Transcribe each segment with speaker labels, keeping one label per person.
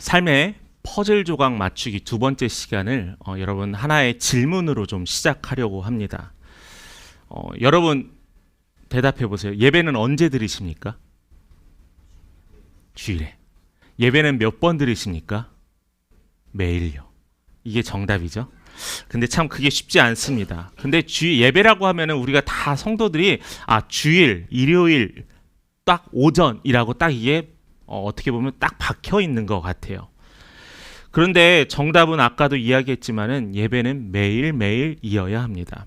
Speaker 1: 삶의 퍼즐 조각 맞추기 두 번째 시간을 여러분 하나의 질문으로 좀 시작하려고 합니다. 여러분 대답해 보세요. 예배는 언제 드리십니까? 주일에. 예배는 몇 번 드리십니까? 매일요. 이게 정답이죠. 근데 참 그게 쉽지 않습니다. 근데 예배라고 하면은 우리가 다 성도들이 주일, 일요일, 딱 오전이라고 딱 이게 어떻게 보면 딱 박혀 있는 것 같아요. 그런데 정답은 아까도 이야기했지만은 예배는 매일매일 이어야 합니다.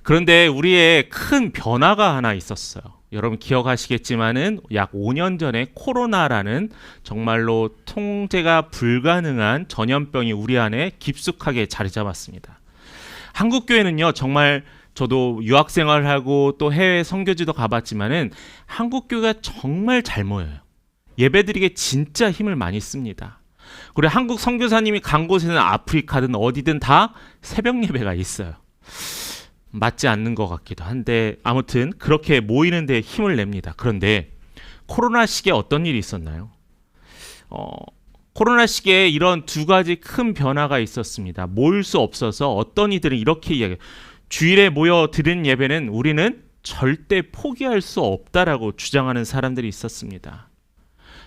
Speaker 1: 그런데 우리의 큰 변화가 하나 있었어요. 여러분 기억하시겠지만은 약 5년 전에 코로나라는 정말로 통제가 불가능한 전염병이 우리 안에 깊숙하게 자리 잡았습니다. 한국 교회는요, 정말 저도 유학 생활하고 또 해외 선교지도 가봤지만은 한국 교회가 정말 잘 모여요. 예배드리기에 진짜 힘을 많이 씁니다. 그리고 한국 선교사님이 간 곳에는 아프리카든 어디든 다 새벽 예배가 있어요. 맞지 않는 것 같기도 한데 아무튼 그렇게 모이는 데 힘을 냅니다. 그런데 코로나 시기에 어떤 일이 있었나요? 코로나 시기에 이런 두 가지 큰 변화가 있었습니다. 모일 수 없어서 어떤 이들은 이렇게 이야기해요. 주일에 모여 드리는 예배는 우리는 절대 포기할 수 없다라고 주장하는 사람들이 있었습니다.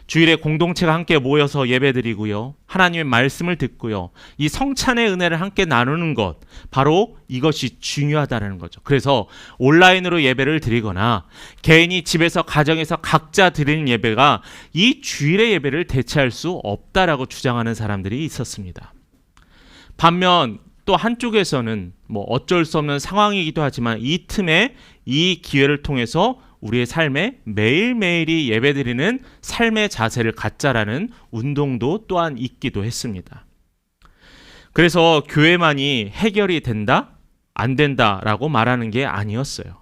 Speaker 1: 주일에 공동체가 함께 모여서 예배드리고요, 하나님의 말씀을 듣고요, 이 성찬의 은혜를 함께 나누는 것, 바로 이것이 중요하다는 거죠. 그래서 온라인으로 예배를 드리거나 개인이 집에서 가정에서 각자 드리는 예배가 이 주일의 예배를 대체할 수 없다라고 주장하는 사람들이 있었습니다. 반면 또 한쪽에서는 어쩔 수 없는 상황이기도 하지만 이 틈에 이 기회를 통해서 우리의 삶에 매일매일이 예배드리는 삶의 자세를 갖자라는 운동도 또한 있기도 했습니다. 그래서 교회만이 해결이 된다? 안 된다라고 말하는 게 아니었어요.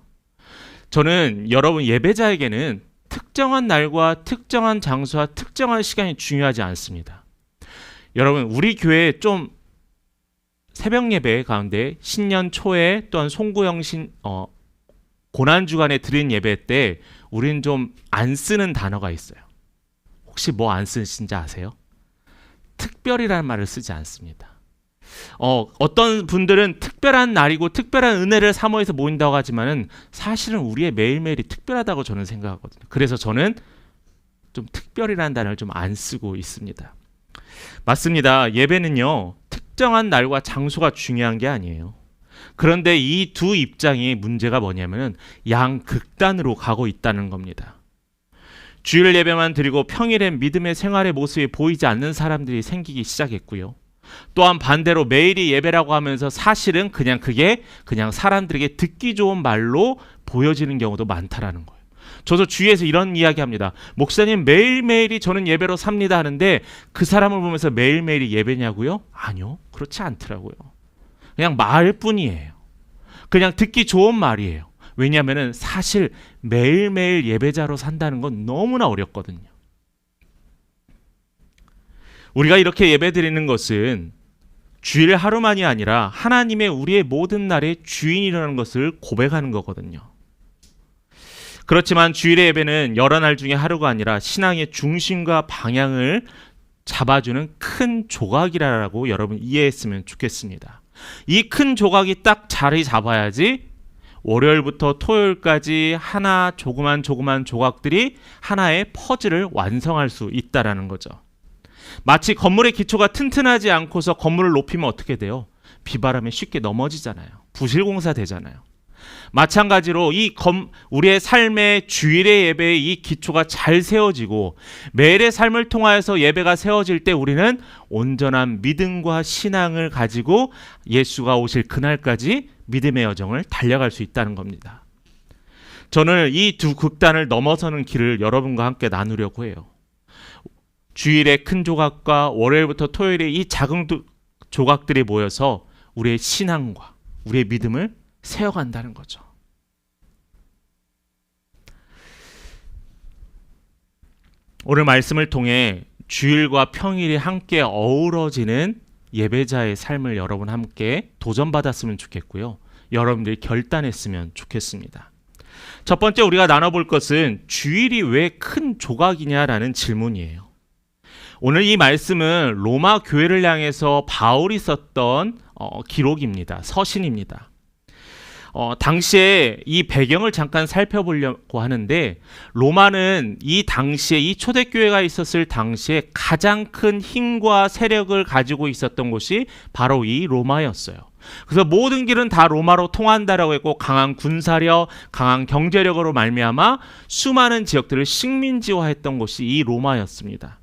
Speaker 1: 저는 여러분 예배자에게는 특정한 날과 특정한 장소와 특정한 시간이 중요하지 않습니다. 여러분 우리 교회에 좀 새벽 예배 가운데 신년 초에 또한 송구형 고난주간에 드린 예배 때 우리는 좀 안 쓰는 단어가 있어요. 혹시 뭐 안 쓰신지 아세요? 특별이라는 말을 쓰지 않습니다. 어떤 분들은 특별한 날이고 특별한 은혜를 사모해서 모인다고 하지만은 사실은 우리의 매일매일이 특별하다고 저는 생각하거든요. 그래서 저는 좀 특별이라는 단어를 좀 안 쓰고 있습니다. 맞습니다. 예배는요, 특정한 날과 장소가 중요한 게 아니에요. 그런데 이 두 입장의 문제가 뭐냐면은 양극단으로 가고 있다는 겁니다. 주일 예배만 드리고 평일엔 믿음의 생활의 모습이 보이지 않는 사람들이 생기기 시작했고요. 또한 반대로 매일이 예배라고 하면서 사실은 그게 사람들에게 듣기 좋은 말로 보여지는 경우도 많다라는 거예요. 저도 주위에서 이런 이야기 합니다. 목사님 매일매일이 저는 예배로 삽니다 하는데 그 사람을 보면서 매일매일이 예배냐고요? 아니요, 그렇지 않더라고요. 그냥 말뿐이에요. 그냥 듣기 좋은 말이에요. 왜냐하면 사실 매일매일 예배자로 산다는 건 너무나 어렵거든요. 우리가 이렇게 예배드리는 것은 주일 하루만이 아니라 하나님의 우리의 모든 날의 주인이라는 것을 고백하는 거거든요. 그렇지만 주일의 예배는 여러 날 중에 하루가 아니라 신앙의 중심과 방향을 잡아주는 큰 조각이라고 여러분 이해했으면 좋겠습니다. 이 큰 조각이 딱 자리 잡아야지 월요일부터 토요일까지 하나 조그만 조각들이 하나의 퍼즐을 완성할 수 있다라는 거죠. 마치 건물의 기초가 튼튼하지 않고서 건물을 높이면 어떻게 돼요? 비바람에 쉽게 넘어지잖아요. 부실공사 되잖아요. 마찬가지로 우리의 삶의 주일의 예배의 이 기초가 잘 세워지고 매일의 삶을 통하여서 예배가 세워질 때 우리는 온전한 믿음과 신앙을 가지고 예수가 오실 그날까지 믿음의 여정을 달려갈 수 있다는 겁니다. 저는 이 두 극단을 넘어서는 길을 여러분과 함께 나누려고 해요. 주일의 큰 조각과 월요일부터 토요일의 이 작은 조각들이 모여서 우리의 신앙과 우리의 믿음을 세워간다는 거죠. 오늘 말씀을 통해 주일과 평일이 함께 어우러지는 예배자의 삶을 여러분 함께 도전받았으면 좋겠고요. 여러분들이 결단했으면 좋겠습니다. 첫 번째 우리가 나눠볼 것은 주일이 왜 큰 조각이냐라는 질문이에요. 오늘 이 말씀은 로마 교회를 향해서 바울이 썼던 기록입니다. 서신입니다. 당시에 이 배경을 잠깐 살펴보려고 하는데, 로마는 이 당시에, 이 초대교회가 있었을 당시에 가장 큰 힘과 세력을 가지고 있었던 곳이 바로 이 로마였어요. 그래서 모든 길은 다 로마로 통한다라고 했고, 강한 군사력, 강한 경제력으로 말미암아 수많은 지역들을 식민지화했던 곳이 이 로마였습니다.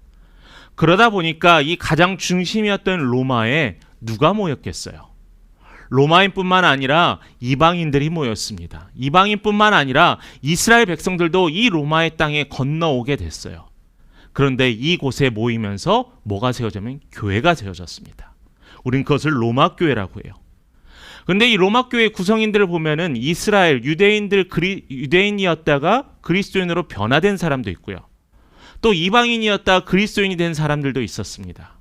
Speaker 1: 그러다 보니까 이 가장 중심이었던 로마에 누가 모였겠어요? 로마인뿐만 아니라 이방인들이 모였습니다. 이방인뿐만 아니라 이스라엘 백성들도 이 로마의 땅에 건너오게 됐어요. 그런데 이곳에 모이면서 뭐가 세워지면 교회가 세워졌습니다. 우린 그것을 로마 교회라고 해요. 그런데 이 로마 교회 구성인들을 보면은 이스라엘 유대인이었다가 그리스도인으로 변화된 사람도 있고요. 또 이방인이었다가 그리스도인이 된 사람들도 있었습니다.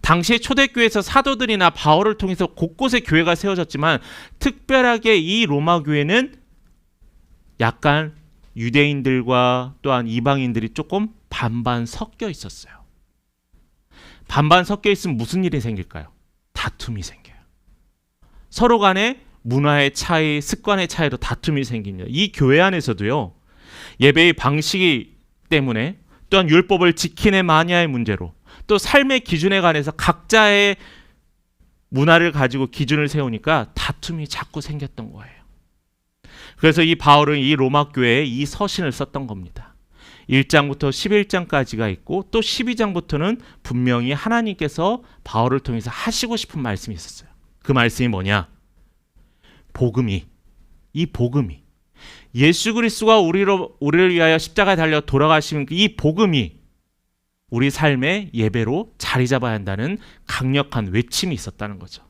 Speaker 1: 당시에 초대교회에서 사도들이나 바울을 통해서 곳곳에 교회가 세워졌지만, 특별하게 이 로마 교회는 약간 유대인들과 또한 이방인들이 조금 반반 섞여 있었어요. 반반 섞여 있으면 무슨 일이 생길까요? 다툼이 생겨요. 서로 간에 문화의 차이, 습관의 차이로 다툼이 생깁니다. 이 교회 안에서도요, 예배의 방식이 때문에, 또한 율법을 지키는 마니아의 문제로, 또 삶의 기준에 관해서 각자의 문화를 가지고 기준을 세우니까 다툼이 자꾸 생겼던 거예요. 그래서 이 바울은 이 로마 교회에 이 서신을 썼던 겁니다. 1장부터 11장까지가 있고, 또 12장부터는 분명히 하나님께서 바울을 통해서 하시고 싶은 말씀이 있었어요. 그 말씀이 뭐냐? 이 복음이 예수 그리스도가 우리를 위하여 십자가에 달려 돌아가시는 이 복음이 우리 삶의 예배로 자리 잡아야 한다는 강력한 외침이 있었다는 거죠.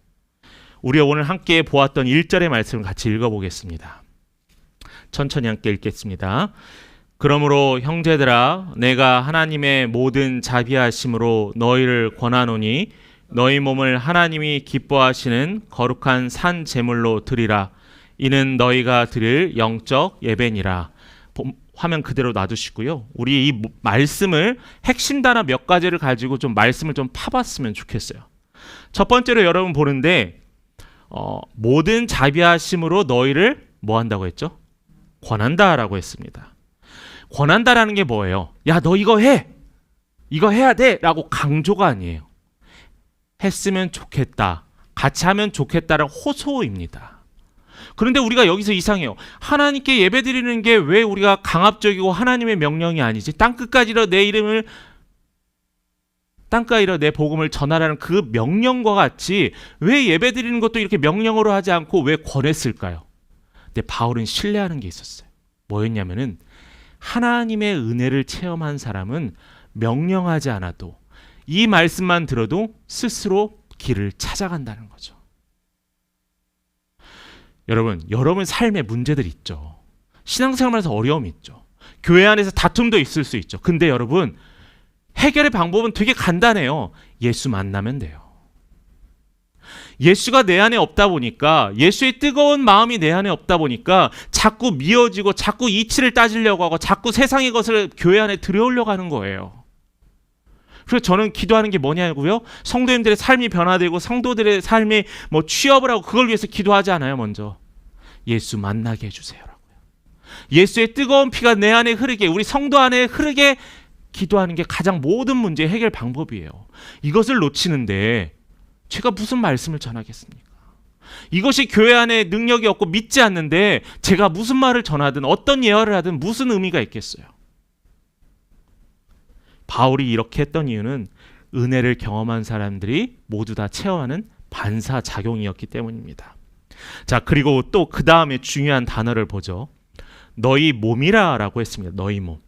Speaker 1: 우리 오늘 함께 보았던 1절의 말씀을 같이 읽어보겠습니다. 천천히 함께 읽겠습니다. 그러므로 형제들아, 내가 하나님의 모든 자비하심으로 너희를 권하노니 너희 몸을 하나님이 기뻐하시는 거룩한 산 제물로 드리라. 이는 너희가 드릴 영적 예배니라. 화면 그대로 놔두시고요. 우리 이 말씀을 핵심 단어 몇 가지를 가지고 좀 말씀을 좀 파봤으면 좋겠어요. 첫 번째로 여러분 보는데, 모든 자비하심으로 너희를 뭐 한다고 했죠? 권한다라고 했습니다. 권한다라는 게 뭐예요? 야, 너 이거 해! 이거 해야 돼! 라고 강조가 아니에요. 했으면 좋겠다, 같이 하면 좋겠다라는 호소입니다. 그런데 우리가 여기서 이상해요. 하나님께 예배드리는 게 왜 우리가 강압적이고 하나님의 명령이 아니지? 땅끝까지로 내 복음을 전하라는 그 명령과 같이 왜 예배드리는 것도 이렇게 명령으로 하지 않고 왜 권했을까요? 근데 바울은 신뢰하는 게 있었어요. 뭐였냐면은, 하나님의 은혜를 체험한 사람은 명령하지 않아도, 이 말씀만 들어도 스스로 길을 찾아간다는 거죠. 여러분 삶에 문제들이 있죠. 신앙생활에서 어려움이 있죠. 교회 안에서 다툼도 있을 수 있죠. 근데 여러분, 해결의 방법은 되게 간단해요. 예수 만나면 돼요. 예수가 내 안에 없다 보니까, 예수의 뜨거운 마음이 내 안에 없다 보니까 자꾸 미워지고 자꾸 이치를 따지려고 하고 자꾸 세상의 것을 교회 안에 들여오려고 하는 거예요. 그래서 저는 기도하는 게 뭐냐고요? 성도님들의 삶이 변화되고 성도들의 삶이 취업을 하고 그걸 위해서 기도하지 않아요. 먼저 예수 만나게 해주세요라고요. 예수의 뜨거운 피가 내 안에 흐르게, 우리 성도 안에 흐르게 기도하는 게 가장 모든 문제의 해결 방법이에요. 이것을 놓치는데 제가 무슨 말씀을 전하겠습니까? 이것이 교회 안에 능력이 없고 믿지 않는데 제가 무슨 말을 전하든 어떤 예화를 하든 무슨 의미가 있겠어요? 바울이 이렇게 했던 이유는 은혜를 경험한 사람들이 모두 다 체험하는 반사작용이었기 때문입니다. 자, 그리고 또 그 다음에 중요한 단어를 보죠. 너희 몸이라 라고 했습니다. 너희 몸.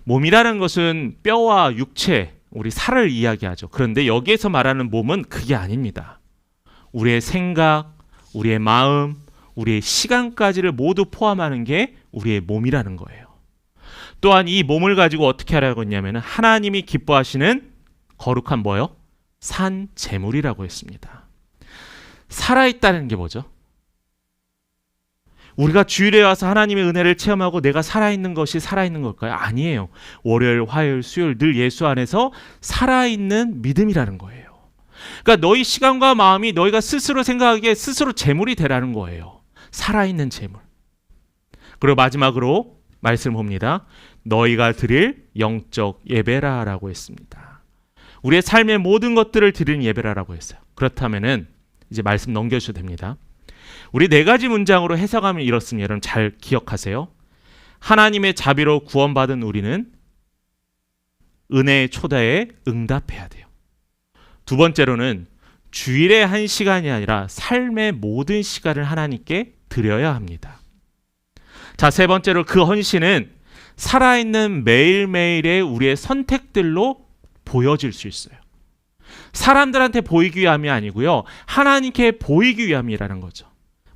Speaker 1: 몸이라는 것은 뼈와 육체, 우리 살을 이야기하죠. 그런데 여기에서 말하는 몸은 그게 아닙니다. 우리의 생각, 우리의 마음, 우리의 시간까지를 모두 포함하는 게 우리의 몸이라는 거예요. 또한 이 몸을 가지고 어떻게 하라고 했냐면, 하나님이 기뻐하시는 거룩한 뭐요? 산 제물이라고 했습니다. 살아있다는 게 뭐죠? 우리가 주일에 와서 하나님의 은혜를 체험하고 내가 살아있는 것이 살아있는 걸까요? 아니에요. 월요일, 화요일, 수요일 늘 예수 안에서 살아있는 믿음이라는 거예요. 그러니까 너희 시간과 마음이 너희가 스스로 생각하기에 스스로 재물이 되라는 거예요. 살아있는 재물. 그리고 마지막으로 말씀 봅니다. 너희가 드릴 영적 예배라라고 했습니다. 우리의 삶의 모든 것들을 드리는 예배라라고 했어요. 그렇다면은 이제 말씀 넘겨주셔도 됩니다. 우리 네 가지 문장으로 해석하면 이렇습니다. 여러분 잘 기억하세요. 하나님의 자비로 구원받은 우리는 은혜의 초대에 응답해야 돼요. 두 번째로는 주일의 한 시간이 아니라 삶의 모든 시간을 하나님께 드려야 합니다. 자, 세 번째로 그 헌신은 살아있는 매일매일의 우리의 선택들로 보여질 수 있어요. 사람들한테 보이기 위함이 아니고요. 하나님께 보이기 위함이라는 거죠.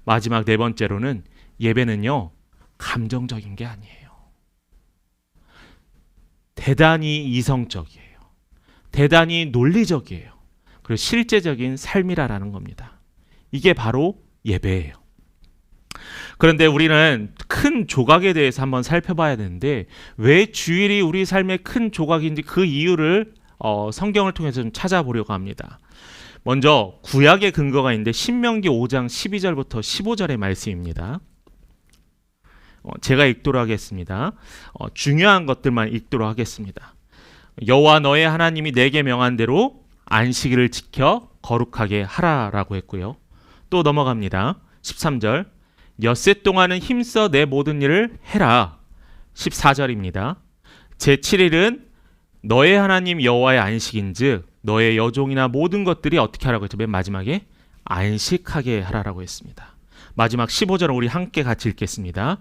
Speaker 1: 마지막 네 번째로는 예배는요. 감정적인 게 아니에요. 대단히 이성적이에요. 대단히 논리적이에요. 그리고 실제적인 삶이라는 겁니다. 이게 바로 예배예요. 그런데 우리는 큰 조각에 대해서 한번 살펴봐야 되는데 왜 주일이 우리 삶의 큰 조각인지 그 이유를 성경을 통해서 좀 찾아보려고 합니다. 먼저 구약의 근거가 있는데 신명기 5장 12절부터 15절의 말씀입니다. 제가 읽도록 하겠습니다. 중요한 것들만 읽도록 하겠습니다. 여호와 너의 하나님이 내게 명한 대로 안식일을 지켜 거룩하게 하라라고 했고요. 또 넘어갑니다. 13절 엿새 동안은 힘써 내 모든 일을 해라. 14절입니다. 제7일은 너의 하나님 여호와의 안식인즉 너의 여종이나 모든 것들이 어떻게 하라고 했죠? 맨 마지막에 안식하게 하라라고 했습니다. 마지막 15절은 우리 함께 같이 읽겠습니다.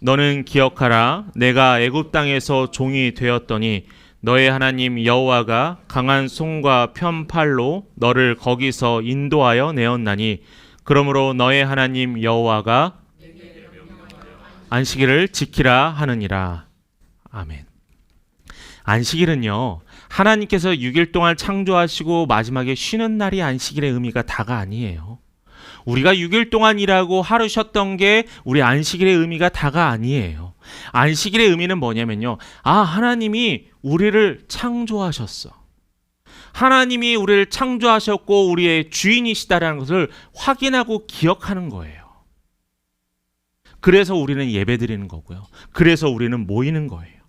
Speaker 1: 너는 기억하라. 내가 애굽 땅에서 종이 되었더니 너의 하나님 여호와가 강한 손과 편팔로 너를 거기서 인도하여 내었나니 그러므로 너의 하나님 여호와가 안식일을 지키라 하느니라. 아멘. 안식일은요. 하나님께서 6일 동안 창조하시고 마지막에 쉬는 날이 안식일의 의미가 다가 아니에요. 우리가 6일 동안 일하고 하루 쉬었던 게 우리 안식일의 의미가 다가 아니에요. 안식일의 의미는 뭐냐면요. 하나님이 우리를 창조하셨어. 하나님이 우리를 창조하셨고 우리의 주인이시다라는 것을 확인하고 기억하는 거예요. 그래서 우리는 예배드리는 거고요. 그래서 우리는 모이는 거예요.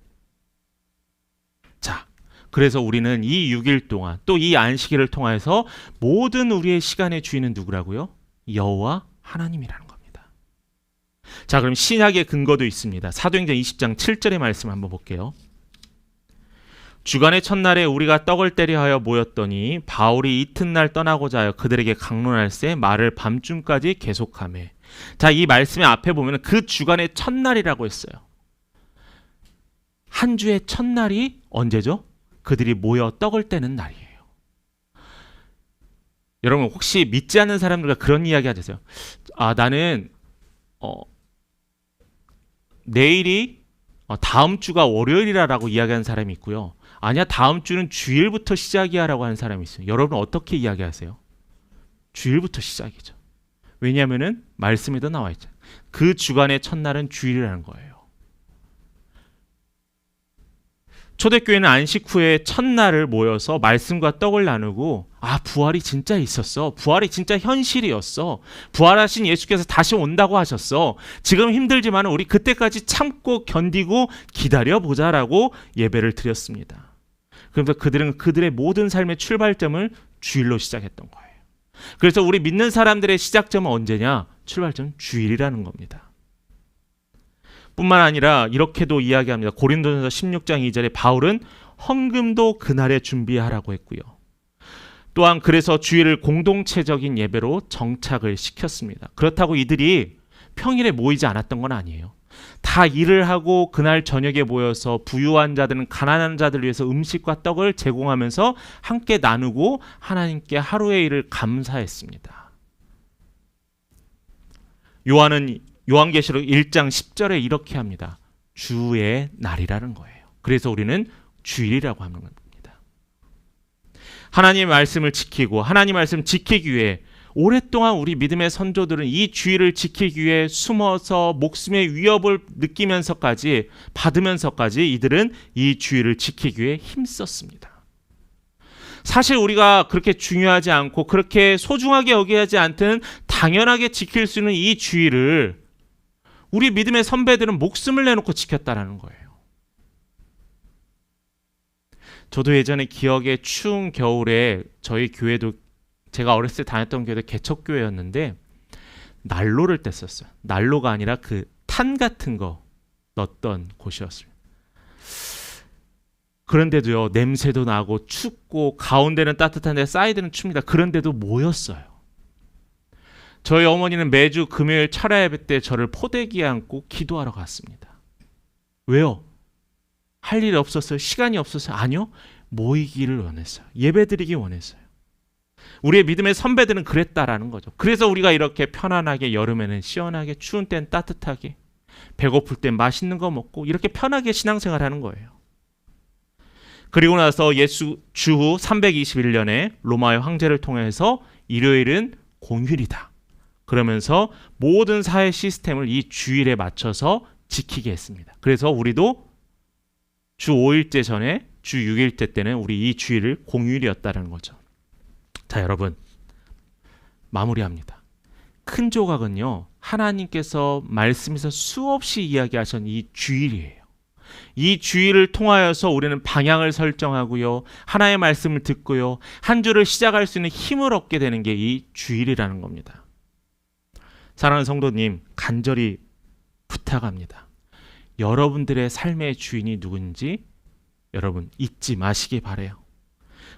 Speaker 1: 자, 그래서 우리는 이 6일 동안 또 이 안식일을 통해서 모든 우리의 시간의 주인은 누구라고요? 여호와 하나님이라는 겁니다. 자, 그럼 신약의 근거도 있습니다. 사도행전 20장 7절의 말씀 한번 볼게요. 주간의 첫날에 우리가 떡을 때려 하여 모였더니 바울이 이튿날 떠나고자 하여 그들에게 강론할세 말을 밤중까지 계속하매. 자, 이 말씀의 앞에 보면 그 주간의 첫날이라고 했어요. 한 주의 첫날이 언제죠? 그들이 모여 떡을 떼는 날이에요. 여러분 혹시 믿지 않는 사람들과 그런 이야기 하세요. 나는 내일이 다음 주가 월요일이라고 이야기하는 사람이 있고요. 아니야, 다음 주는 주일부터 시작이야 라고 하는 사람이 있어요. 여러분 어떻게 이야기하세요? 주일부터 시작이죠. 왜냐하면 말씀에도 나와 있죠. 그 주간의 첫날은 주일이라는 거예요. 초대교회는 안식 후에 첫날을 모여서 말씀과 떡을 나누고 부활이 진짜 있었어. 부활이 진짜 현실이었어. 부활하신 예수께서 다시 온다고 하셨어. 지금 힘들지만 우리 그때까지 참고 견디고 기다려보자라고 예배를 드렸습니다. 그래서 그들은 그들의 모든 삶의 출발점을 주일로 시작했던 거예요. 그래서 우리 믿는 사람들의 시작점은 언제냐? 출발점은 주일이라는 겁니다. 뿐만 아니라 이렇게도 이야기합니다. 고린도전서 16장 2절에 바울은 헌금도 그날에 준비하라고 했고요. 또한 그래서 주일을 공동체적인 예배로 정착을 시켰습니다. 그렇다고 이들이 평일에 모이지 않았던 건 아니에요. 다 일을 하고 그날 저녁에 모여서 부유한 자들은 가난한 자들을 위해서 음식과 떡을 제공하면서 함께 나누고 하나님께 하루의 일을 감사했습니다. 요한계시록 1장 10절에 이렇게 합니다. 주의 날이라는 거예요. 그래서 우리는 주일이라고 하는 겁니다. 하나님의 말씀을 지키고 하나님의 말씀을 지키기 위해 오랫동안 우리 믿음의 선조들은 이 주의를 지키기 위해 숨어서 목숨의 위협을 느끼면서까지 받으면서까지 이들은 이 주의를 지키기 위해 힘썼습니다. 사실 우리가 그렇게 중요하지 않고 그렇게 소중하게 여기지 않든 당연하게 지킬 수 있는 이 주의를 우리 믿음의 선배들은 목숨을 내놓고 지켰다라는 거예요. 저도 예전에 기억에 추운 겨울에 저희 교회도 제가 어렸을 때 다녔던 교회도 개척교회였는데 난로를 뗐었어요. 난로가 아니라 그 탄 같은 거 넣었던 곳이었습니다. 그런데도요, 냄새도 나고 춥고 가운데는 따뜻한데 사이드는 춥니다. 그런데도 모였어요. 저희 어머니는 매주 금요일 철야 예배 때 저를 포대기에 안고 기도하러 갔습니다. 왜요? 할 일이 없었어요? 시간이 없었어요? 아니요. 모이기를 원했어요. 예배드리기 원했어요. 우리의 믿음의 선배들은 그랬다라는 거죠. 그래서 우리가 이렇게 편안하게 여름에는 시원하게 추운 땐 따뜻하게 배고플 땐 맛있는 거 먹고 이렇게 편하게 신앙생활하는 거예요. 그리고 나서 예수 주후 321년에 로마의 황제를 통해서 일요일은 공휴일이다. 그러면서 모든 사회 시스템을 이 주일에 맞춰서 지키게 했습니다. 그래서 우리도 주 5일째 전에 주 6일째 때는 우리 이 주일을 공휴일이었다는 거죠. 자, 여러분, 마무리합니다. 큰 조각은요, 하나님께서 말씀에서 수없이 이야기하신 이 주일이에요. 이 주일을 통하여서 우리는 방향을 설정하고요, 하나의 말씀을 듣고요, 한 주를 시작할 수 있는 힘을 얻게 되는 게 이 주일이라는 겁니다. 사랑하는 성도님, 간절히 부탁합니다. 여러분들의 삶의 주인이 누군지 여러분 잊지 마시기 바래요.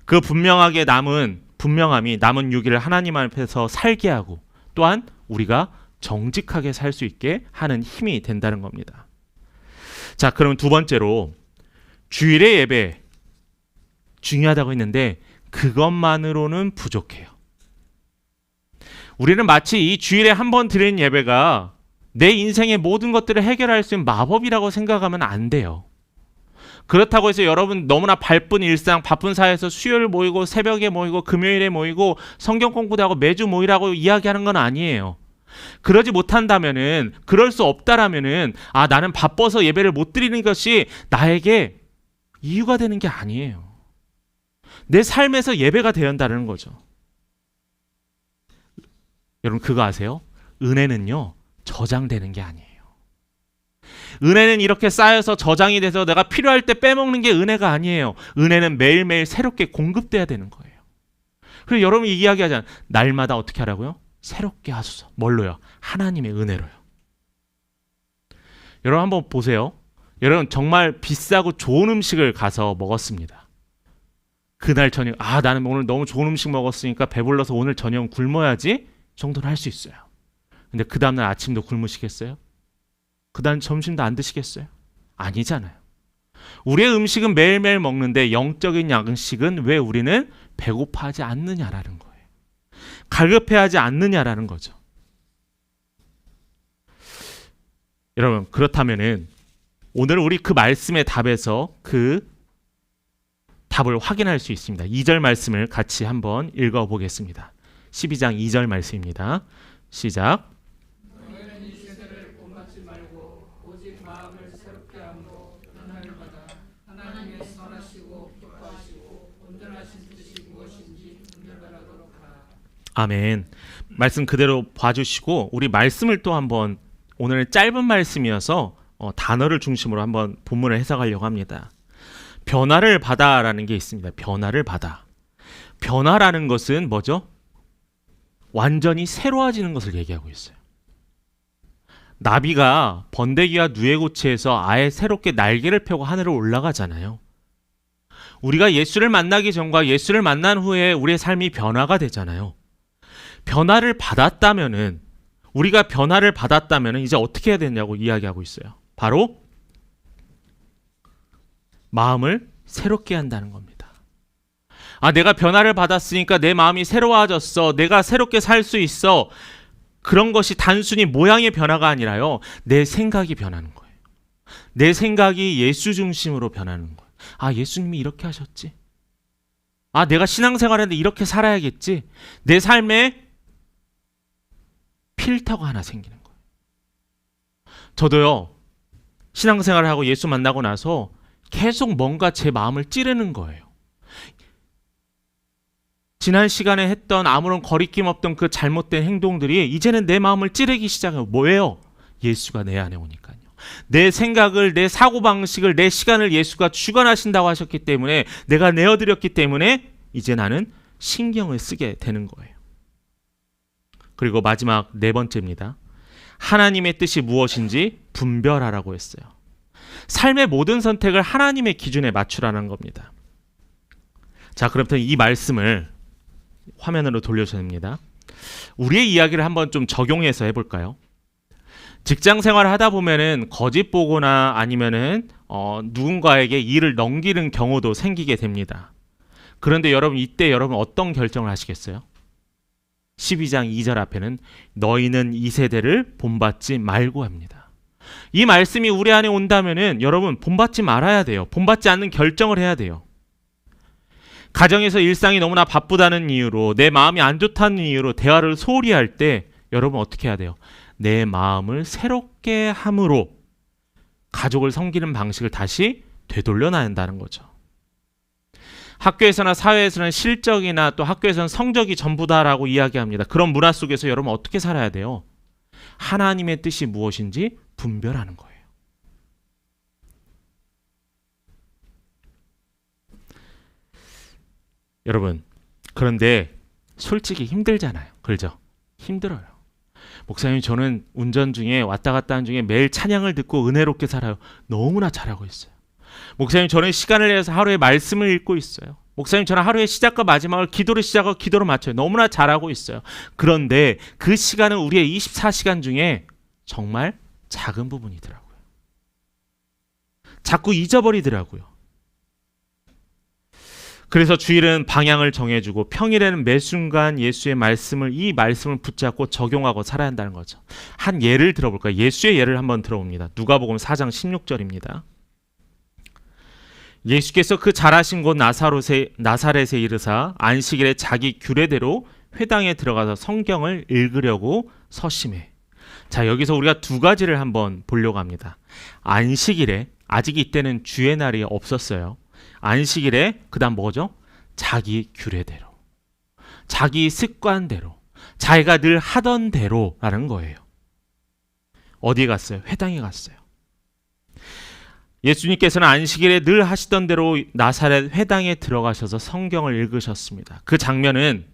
Speaker 1: 그 분명함이 남은 6일을 하나님 앞에서 살게 하고 또한 우리가 정직하게 살 수 있게 하는 힘이 된다는 겁니다. 자, 그럼 두 번째로 주일의 예배 중요하다고 했는데 그것만으로는 부족해요. 우리는 마치 이 주일에 한 번 드리는 예배가 내 인생의 모든 것들을 해결할 수 있는 마법이라고 생각하면 안 돼요. 그렇다고 해서 여러분 너무나 바쁜 일상, 바쁜 사회에서 수요일 모이고 새벽에 모이고 금요일에 모이고 성경 공부도 하고 매주 모이라고 이야기하는 건 아니에요. 그러지 못한다면은, 그럴 수 없다라면은, 나는 바빠서 예배를 못 드리는 것이 나에게 이유가 되는 게 아니에요. 내 삶에서 예배가 되어야 한다는 거죠. 여러분 그거 아세요? 은혜는요, 저장되는 게 아니에요. 은혜는 이렇게 쌓여서 저장이 돼서 내가 필요할 때 빼먹는 게 은혜가 아니에요. 은혜는 매일매일 새롭게 공급돼야 되는 거예요. 그리고 여러분이 이야기하잖아요. 날마다 어떻게 하라고요? 새롭게 하소서. 뭘로요? 하나님의 은혜로요. 여러분 한번 보세요. 여러분 정말 비싸고 좋은 음식을 가서 먹었습니다. 그날 저녁 나는 오늘 너무 좋은 음식 먹었으니까 배불러서 오늘 저녁 굶어야지, 이 정도는 할 수 있어요. 근데 그 다음날 아침도 굶으시겠어요? 그 다음 점심도 안 드시겠어요? 아니잖아요. 우리의 음식은 매일매일 먹는데 영적인 양식은 왜 우리는 배고파하지 않느냐라는 거예요. 갈급해하지 않느냐라는 거죠. 여러분 그렇다면은 오늘 우리 그 말씀의 답에서 그 답을 확인할 수 있습니다. 2절 말씀을 같이 한번 읽어보겠습니다. 12장 2절 말씀입니다. 시작.
Speaker 2: 너희는 이 세대를 본받지 말고 오직 마음을 새롭게 함으로 변화를 받아 하나님의 선하시고 기뻐하시고 온전하신 뜻이 무엇인지 분별하도록 하라.
Speaker 1: 아멘. 말씀 그대로 봐주시고 우리 말씀을 또 한번, 오늘은 짧은 말씀이어서 단어를 중심으로 한번 본문을 해석하려고 합니다. 변화를 받아라는 게 있습니다. 변화를 받아. 변화라는 것은 뭐죠? 완전히 새로워지는 것을 얘기하고 있어요. 나비가 번데기와 누에고치에서 아예 새롭게 날개를 펴고 하늘을 올라가잖아요. 우리가 예수를 만나기 전과 예수를 만난 후에 우리의 삶이 변화가 되잖아요. 변화를 받았다면은, 우리가 변화를 받았다면은 이제 어떻게 해야 되냐고 이야기하고 있어요. 바로 마음을 새롭게 한다는 겁니다. 내가 변화를 받았으니까 내 마음이 새로워졌어. 내가 새롭게 살 수 있어. 그런 것이 단순히 모양의 변화가 아니라요. 내 생각이 변하는 거예요. 내 생각이 예수 중심으로 변하는 거예요. 예수님이 이렇게 하셨지. 내가 신앙생활하는데 이렇게 살아야겠지. 내 삶에 필터가 하나 생기는 거예요. 저도요, 신앙생활을 하고 예수 만나고 나서 계속 뭔가 제 마음을 찌르는 거예요. 지난 시간에 했던 아무런 거리낌 없던 그 잘못된 행동들이 이제는 내 마음을 찌르기 시작해요. 뭐예요? 예수가 내 안에 오니까요. 내 생각을, 내 사고방식을, 내 시간을 예수가 주관하신다고 하셨기 때문에, 내가 내어드렸기 때문에 이제 나는 신경을 쓰게 되는 거예요. 그리고 마지막 네 번째입니다. 하나님의 뜻이 무엇인지 분별하라고 했어요. 삶의 모든 선택을 하나님의 기준에 맞추라는 겁니다. 자, 그렇다면 이 말씀을 화면으로 돌려주셔야 됩니다. 우리의 이야기를 한번 좀 적용해서 해볼까요? 직장 생활을 하다 보면은 거짓 보거나 아니면은 누군가에게 일을 넘기는 경우도 생기게 됩니다. 그런데 여러분, 이때 여러분 어떤 결정을 하시겠어요? 12장 2절 앞에는 너희는 이 세대를 본받지 말고 합니다. 이 말씀이 우리 안에 온다면은 여러분, 본받지 말아야 돼요. 본받지 않는 결정을 해야 돼요. 가정에서 일상이 너무나 바쁘다는 이유로, 내 마음이 안 좋다는 이유로 대화를 소홀히 할 때 여러분 어떻게 해야 돼요? 내 마음을 새롭게 함으로 가족을 섬기는 방식을 다시 되돌려놔야 한다는 거죠. 학교에서나 사회에서는 실적이나 또 학교에서는 성적이 전부다라고 이야기합니다. 그런 문화 속에서 여러분 어떻게 살아야 돼요? 하나님의 뜻이 무엇인지 분별하는 거예요. 여러분, 그런데 솔직히 힘들잖아요. 그렇죠? 힘들어요. 목사님, 저는 운전 중에 왔다 갔다 하는 중에 매일 찬양을 듣고 은혜롭게 살아요. 너무나 잘하고 있어요. 목사님, 저는 시간을 내서 하루에 말씀을 읽고 있어요. 목사님, 저는 하루의 시작과 마지막을 기도로 시작하고 기도로 마쳐요. 너무나 잘하고 있어요. 그런데 그 시간은 우리의 24시간 중에 정말 작은 부분이더라고요. 자꾸 잊어버리더라고요. 그래서 주일은 방향을 정해주고 평일에는 매 순간 예수의 말씀을, 이 말씀을 붙잡고 적용하고 살아야 한다는 거죠. 한 예를 들어볼까요? 예수의 예를 한번 들어봅니다. 누가복음 4장 16절입니다. 예수께서 그 잘하신 곳 나사렛에 이르사 안식일에 자기 규례대로 회당에 들어가서 성경을 읽으려고 서심해. 자, 여기서 우리가 두 가지를 한번 보려고 합니다. 안식일에, 아직 이때는 주의 날이 없었어요. 안식일에 그다음 뭐죠? 자기 규례대로, 자기 습관대로, 자기가 늘 하던 대로라는 거예요. 어디에 갔어요? 회당에 갔어요. 예수님께서는 안식일에 늘 하시던 대로 나사렛 회당에 들어가셔서 성경을 읽으셨습니다. 그 장면은,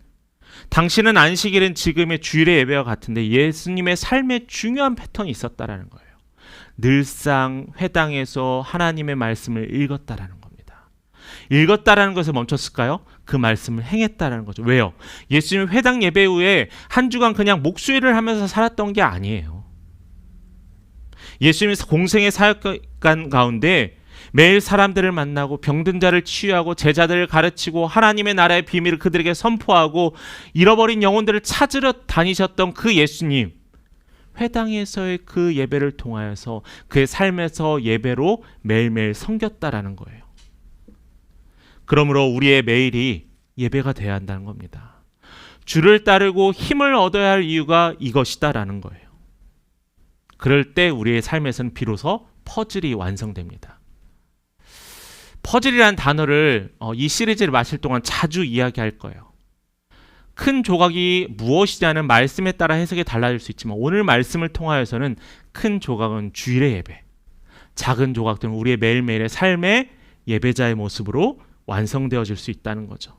Speaker 1: 당신은 안식일은 지금의 주일의 예배와 같은데 예수님의 삶에 중요한 패턴이 있었다라는 거예요. 늘상 회당에서 하나님의 말씀을 읽었다라는 겁니다. 읽었다라는 것에 멈췄을까요? 그 말씀을 행했다라는 거죠. 왜요? 예수님 회당 예배 후에 한 주간 그냥 목수일을 하면서 살았던 게 아니에요. 예수님의 공생의 사역간 가운데 매일 사람들을 만나고 병든 자를 치유하고 제자들을 가르치고 하나님의 나라의 비밀을 그들에게 선포하고 잃어버린 영혼들을 찾으러 다니셨던 그 예수님, 회당에서의 그 예배를 통하여서 그의 삶에서 예배로 매일매일 섬겼다라는 거예요. 그러므로 우리의 매일이 예배가 되어야 한다는 겁니다. 주를 따르고 힘을 얻어야 할 이유가 이것이다라는 거예요. 그럴 때 우리의 삶에서는 비로소 퍼즐이 완성됩니다. 퍼즐이라는 단어를 이 시리즈를 마칠 동안 자주 이야기할 거예요. 큰 조각이 무엇이냐는 말씀에 따라 해석이 달라질 수 있지만 오늘 말씀을 통하여서는 큰 조각은 주일의 예배, 작은 조각들은 우리의 매일매일의 삶의 예배자의 모습으로 완성되어질 수 있다는 거죠.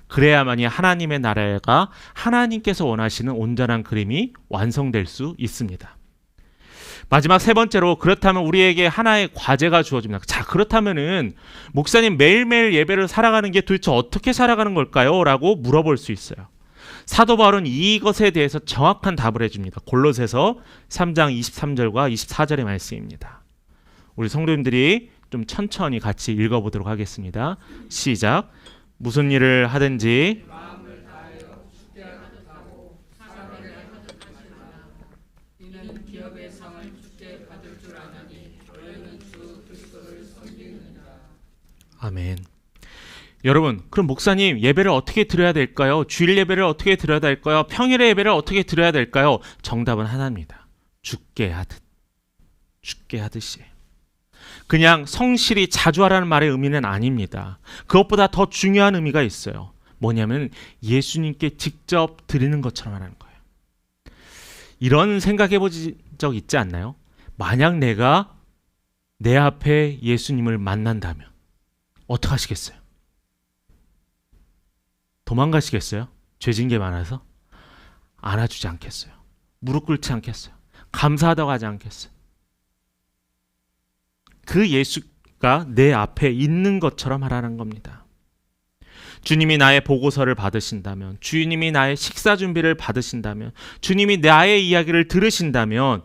Speaker 1: 그래야만이 하나님의 나라가 하나님께서 원하시는 온전한 그림이 완성될 수 있습니다. 마지막 세 번째로, 그렇다면 우리에게 하나의 과제가 주어집니다. 자, 그렇다면은 목사님, 매일매일 예배를 살아가는 게 도대체 어떻게 살아가는 걸까요? 라고 물어볼 수 있어요. 사도 바울은 이것에 대해서 정확한 답을 해줍니다. 골로새서 3장 23절과 24절의 말씀입니다. 우리 성도님들이 좀 천천히 같이 읽어보도록 하겠습니다. 시작. 무슨 일을 하든지
Speaker 2: 마음을 다하여 축제하고 사랑을 하듯 하시나 이는 기업의 상을 축제 받을 줄 아나니 너희는 주 그리스도를 섬기느니라.
Speaker 1: 아멘. 여러분, 그럼 목사님 예배를 어떻게 드려야 될까요? 주일 예배를 어떻게 드려야 될까요? 평일의 예배를 어떻게 드려야 될까요? 정답은 하나입니다. 죽게 하듯이. 그냥 성실히 자주 하라는 말의 의미는 아닙니다. 그것보다 더 중요한 의미가 있어요. 뭐냐면 예수님께 직접 드리는 것처럼 하라는 거예요. 이런 생각해 보신 적 있지 않나요? 만약 내가 내 앞에 예수님을 만난다면 어떻게 하시겠어요? 도망가시겠어요? 죄진 게 많아서? 안아주지 않겠어요? 무릎 꿇지 않겠어요? 감사하다고 하지 않겠어요? 그 예수가 내 앞에 있는 것처럼 하라는 겁니다. 주님이 나의 보고서를 받으신다면, 주님이 나의 식사 준비를 받으신다면, 주님이 나의 이야기를 들으신다면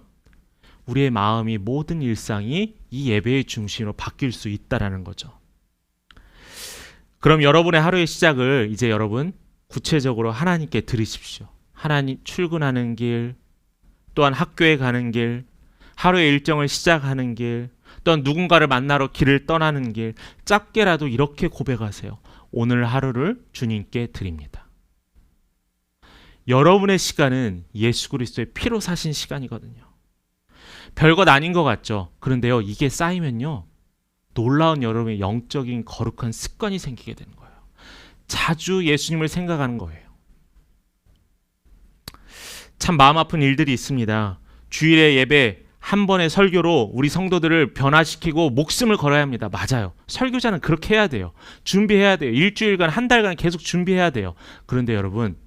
Speaker 1: 우리의 마음이 모든 일상이 이 예배의 중심으로 바뀔 수 있다라는 거죠. 그럼 여러분의 하루의 시작을 이제 여러분 구체적으로 하나님께 드리십시오. 하나님 출근하는 길, 또한 학교에 가는 길, 하루의 일정을 시작하는 길, 또한 누군가를 만나러 길을 떠나는 길, 짧게라도 이렇게 고백하세요. 오늘 하루를 주님께 드립니다. 여러분의 시간은 예수 그리스도의 피로 사신 시간이거든요. 별것 아닌 것 같죠? 그런데요, 이게 쌓이면요, 놀라운 여러분의 영적인 거룩한 습관이 생기게 되는 거예요. 자주 예수님을 생각하는 거예요. 참 마음 아픈 일들이 있습니다. 주일의 예배 한 번의 설교로 우리 성도들을 변화시키고 목숨을 걸어야 합니다. 맞아요. 설교자는 그렇게 해야 돼요. 준비해야 돼요. 일주일간, 한 달간 계속 준비해야 돼요. 그런데 여러분,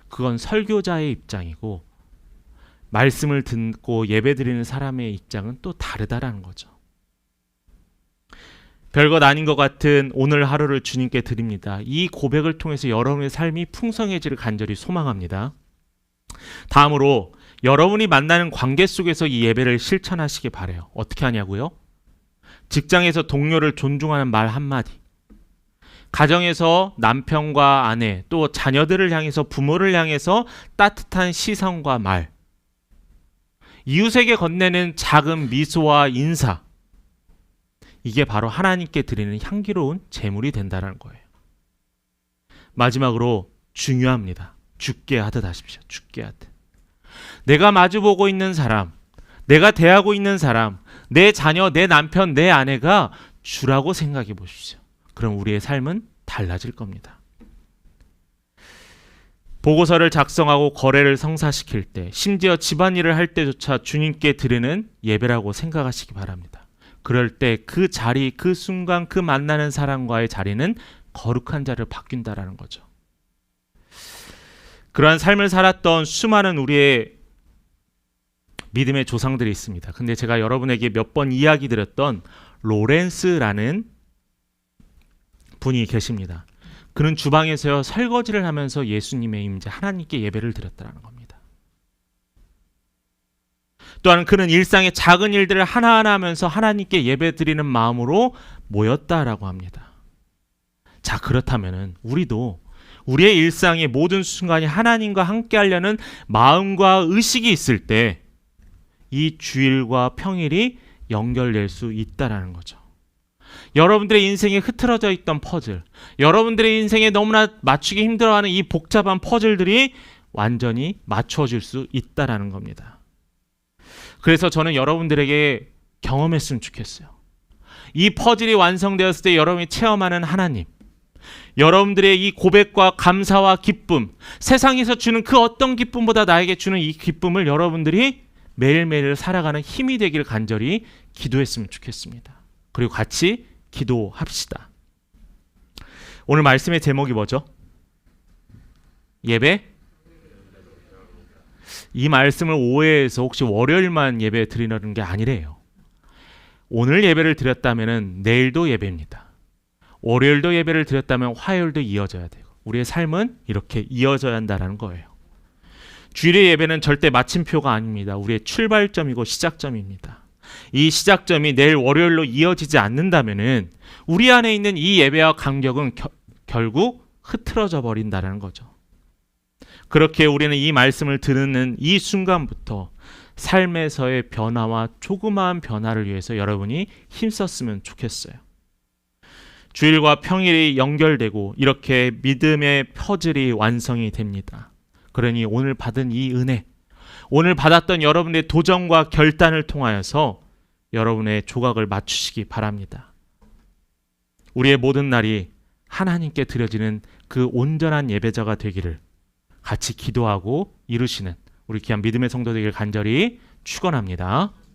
Speaker 1: 그건 설교자의 입장이고 말씀을 듣고 예배드리는 사람의 입장은 또 다르다라는 거죠. 별것 아닌 것 같은 오늘 하루를 주님께 드립니다. 이 고백을 통해서 여러분의 삶이 풍성해지를 간절히 소망합니다. 다음으로 여러분이 만나는 관계 속에서 이 예배를 실천하시기 바라요. 어떻게 하냐고요? 직장에서 동료를 존중하는 말 한마디, 가정에서 남편과 아내, 또 자녀들을 향해서, 부모를 향해서 따뜻한 시선과 말, 이웃에게 건네는 작은 미소와 인사, 이게 바로 하나님께 드리는 향기로운 제물이 된다는 거예요. 마지막으로 중요합니다. 죽게 하듯 하십시오. 죽게 하듯. 내가 마주보고 있는 사람, 내가 대하고 있는 사람, 내 자녀, 내 남편, 내 아내가 주라고 생각해 보십시오. 그럼 우리의 삶은 달라질 겁니다. 보고서를 작성하고 거래를 성사시킬 때, 심지어 집안일을 할 때조차 주님께 드리는 예배라고 생각하시기 바랍니다. 그럴 때 그 자리, 그 순간, 그 만나는 사람과의 자리는 거룩한 자리로 바뀐다라는 거죠. 그러한 삶을 살았던 수많은 우리의 믿음의 조상들이 있습니다. 근데 제가 여러분에게 몇 번 이야기 드렸던 로렌스라는 분이 계십니다. 그는 주방에서 설거지를 하면서 예수님의 임재, 하나님께 예배를 드렸다는 겁니다. 또한 그는 일상의 작은 일들을 하나하나 하면서 하나님께 예배 드리는 마음으로 모였다라고 합니다. 자, 그렇다면 우리도 우리의 일상의 모든 순간이 하나님과 함께 하려는 마음과 의식이 있을 때 이 주일과 평일이 연결될 수 있다라는 거죠. 여러분들의 인생에 흐트러져 있던 퍼즐, 여러분들의 인생에 너무나 맞추기 힘들어하는 이 복잡한 퍼즐들이 완전히 맞춰질 수 있다라는 겁니다. 그래서 저는 여러분들에게 경험했으면 좋겠어요. 이 퍼즐이 완성되었을 때 여러분이 체험하는 하나님, 여러분들의 이 고백과 감사와 기쁨, 세상에서 주는 그 어떤 기쁨보다 나에게 주는 이 기쁨을 여러분들이 매일매일 살아가는 힘이 되길 간절히 기도했으면 좋겠습니다. 그리고 같이 기도합시다. 오늘 말씀의 제목이 뭐죠? 예배? 이 말씀을 오해해서 혹시 월요일만 예배 드리는 게 아니래요. 오늘 예배를 드렸다면 내일도 예배입니다. 월요일도 예배를 드렸다면 화요일도 이어져야 되고, 우리의 삶은 이렇게 이어져야 한다는 거예요. 주일의 예배는 절대 마침표가 아닙니다. 우리의 출발점이고 시작점입니다. 이 시작점이 내일 월요일로 이어지지 않는다면 우리 안에 있는 이 예배와 간격은 결국 흐트러져 버린다는 거죠. 그렇게 우리는 이 말씀을 듣는 이 순간부터 삶에서의 변화와 조그마한 변화를 위해서 여러분이 힘썼으면 좋겠어요. 주일과 평일이 연결되고 이렇게 믿음의 퍼즐이 완성이 됩니다. 그러니 오늘 받은 이 은혜, 오늘 받았던 여러분의 도전과 결단을 통하여서 여러분의 조각을 맞추시기 바랍니다. 우리의 모든 날이 하나님께 드려지는 그 온전한 예배자가 되기를 같이 기도하고 이루시는 우리 귀한 믿음의 성도 되기를 간절히 축원합니다.